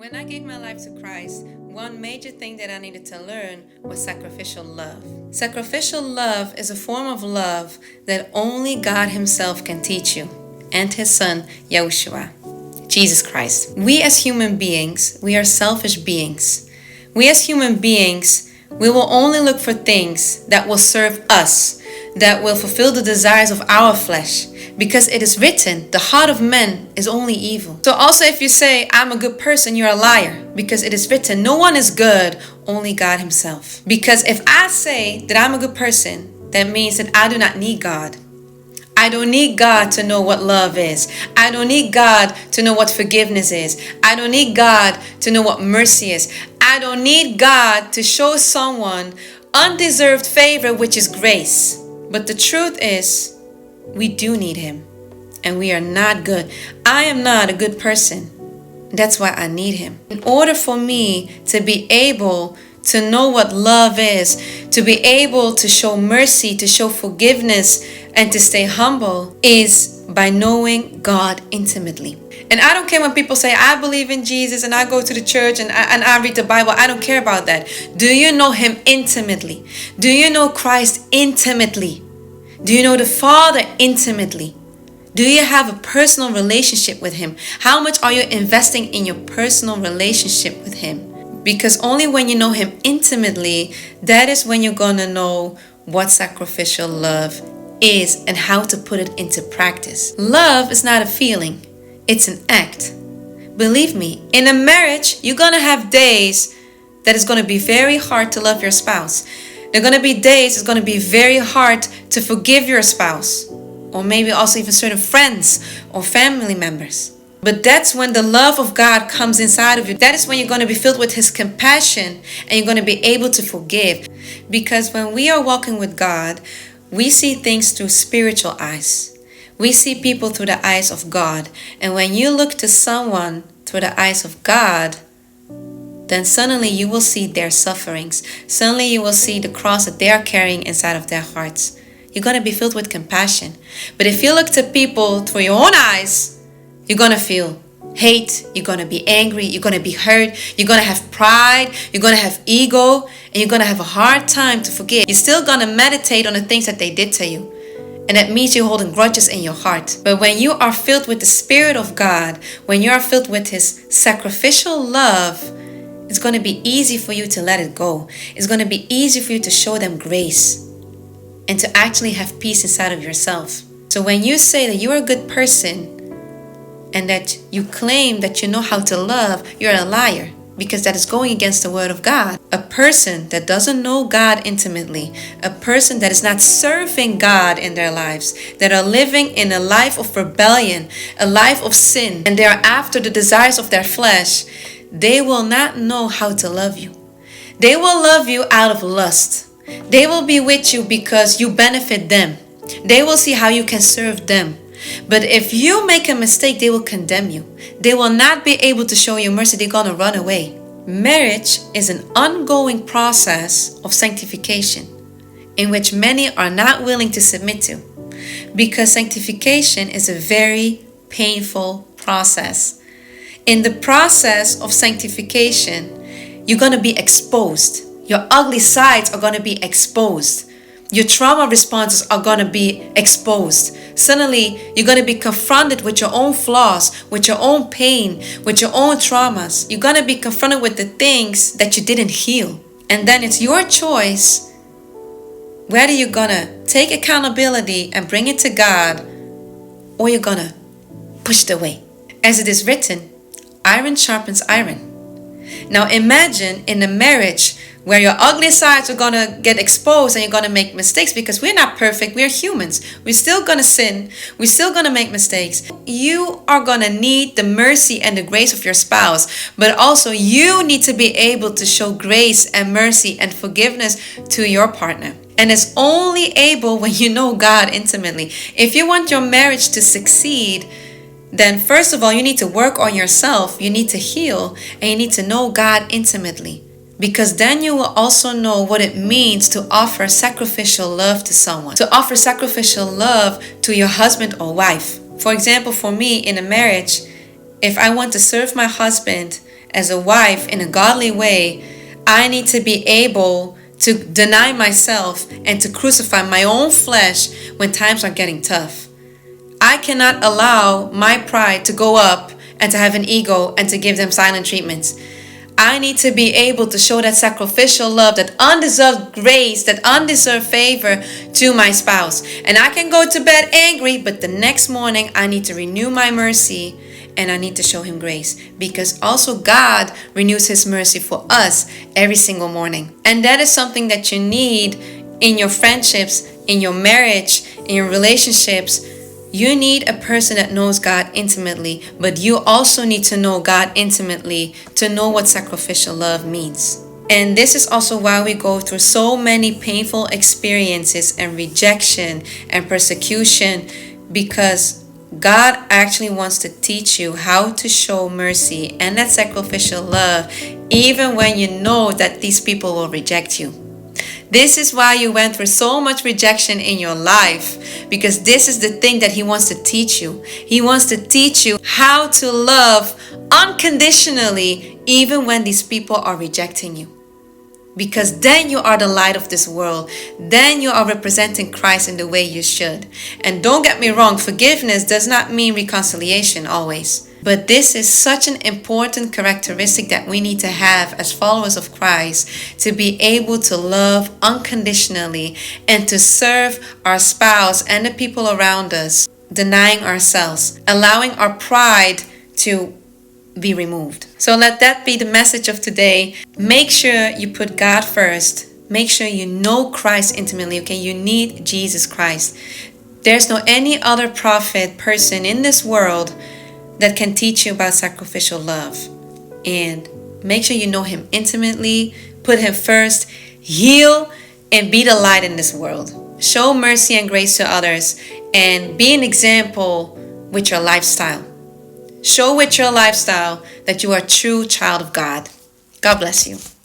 When I gave my life to Christ, one major thing that I needed to learn was sacrificial love. Sacrificial love is a form of love that only God Himself can teach you, and His Son, Yahushua, Jesus Christ. We as human beings, we are selfish beings. We as human beings, we will only look for things that will serve us, that will fulfill the desires of our flesh. Because it is written, the heart of man is only evil. So also if you say, I'm a good person, you're a liar. Because it is written, no one is good, only God Himself. Because if I say that I'm a good person, that means that I do not need God. I don't need God to know what love is. I don't need God to know what forgiveness is. I don't need God to know what mercy is. I don't need God to show someone undeserved favor, which is grace. But the truth is, we do need Him, and we are not good. I am not a good person. That's why I need Him. In order for me to be able to know what love is, to be able to show mercy, to show forgiveness, and to stay humble, is by knowing God intimately. And I don't care when people say, I believe in Jesus and I go to the church and I read the Bible. I don't care about that. Do you know Him intimately? Do you know Christ intimately? Do you know the Father intimately? Do you have a personal relationship with Him? How much are you investing in your personal relationship with Him? Because only when you know Him intimately, that is when you're going to know what sacrificial love is and how to put it into practice. Love is not a feeling, it's an act. Believe me, in a marriage, you're going to have days that it's going to be very hard to love your spouse. There are going to be days it's going to be very hard to forgive your spouse, or maybe also even certain friends or family members. But that's when the love of God comes inside of you. That is when you're going to be filled with His compassion and you're going to be able to forgive. Because when we are walking with God, we see things through spiritual eyes. We see people through the eyes of God. And when you look to someone through the eyes of God, then suddenly you will see their sufferings. Suddenly you will see the cross that they are carrying inside of their hearts. You're going to be filled with compassion. But if you look to people through your own eyes, you're going to feel hate. You're going to be angry. You're going to be hurt. You're going to have pride. You're going to have ego. And you're going to have a hard time to forgive. You're still going to meditate on the things that they did to you. And that means you're holding grudges in your heart. But when you are filled with the Spirit of God, when you are filled with His sacrificial love, it's going to be easy for you to let it go. It's going to be easy for you to show them grace and to actually have peace inside of yourself. So when you say that you're a good person and that you claim that you know how to love, you're a liar, because that is going against the Word of God. A person that doesn't know God intimately, a person that is not serving God in their lives, that are living in a life of rebellion, a life of sin, and they are after the desires of their flesh, they will not know how to love you. They will love you out of lust. They will be with you because you benefit them. They will see how you can serve them. But if you make a mistake, they will condemn you. They will not be able to show you mercy. They're going to run away. Marriage is an ongoing process of sanctification in which many are not willing to submit to, because sanctification is a very painful process. In the process of sanctification, you're going to be exposed. Your ugly sides are going to be exposed. Your trauma responses are going to be exposed. Suddenly, you're going to be confronted with your own flaws, with your own pain, with your own traumas. You're going to be confronted with the things that you didn't heal. And then it's your choice whether you're going to take accountability and bring it to God, or you're going to push it away. As it is written, iron sharpens iron. Now imagine in a marriage where your ugly sides are going to get exposed and you're going to make mistakes, because we're not perfect. We're humans. We're still going to sin. We're still going to make mistakes. You are going to need the mercy and the grace of your spouse, but also you need to be able to show grace and mercy and forgiveness to your partner. And it's only able when you know God intimately. If you want your marriage to succeed, then first of all, you need to work on yourself. You need to heal, and you need to know God intimately. Because then you will also know what it means to offer sacrificial love to someone. To offer sacrificial love to your husband or wife. For example, for me in a marriage, if I want to serve my husband as a wife in a godly way, I need to be able to deny myself and to crucify my own flesh when times are getting tough. I cannot allow my pride to go up and to have an ego and to give them silent treatments. I need to be able to show that sacrificial love, that undeserved grace, that undeserved favor to my spouse. And I can go to bed angry, but the next morning I need to renew my mercy and I need to show him grace, because also God renews his mercy for us every single morning. And that is something that you need in your friendships, in your marriage, in your relationships. You need a person that knows God intimately, but you also need to know God intimately to know what sacrificial love means. And this is also why we go through so many painful experiences and rejection and persecution, because God actually wants to teach you how to show mercy and that sacrificial love even when you know that these people will reject you. This is why you went through so much rejection in your life, because this is the thing that He wants to teach you. He wants to teach you how to love unconditionally even when these people are rejecting you. Because then you are the light of this world. Then you are representing Christ in the way you should. And don't get me wrong, forgiveness does not mean reconciliation always. But this is such an important characteristic that we need to have as followers of Christ, to be able to love unconditionally and to serve our spouse and the people around us, denying ourselves, allowing our pride to be removed. So let that be the message of today. Make sure you put God first. Make sure you know Christ intimately, okay? You need Jesus Christ. There's no any other prophet, person in this world that can teach you about sacrificial love. And make sure you know Him intimately, put Him first, heal, and be the light in this world. Show mercy and grace to others, and be an example with your lifestyle. Show with your lifestyle that you are a true child of God. God bless you.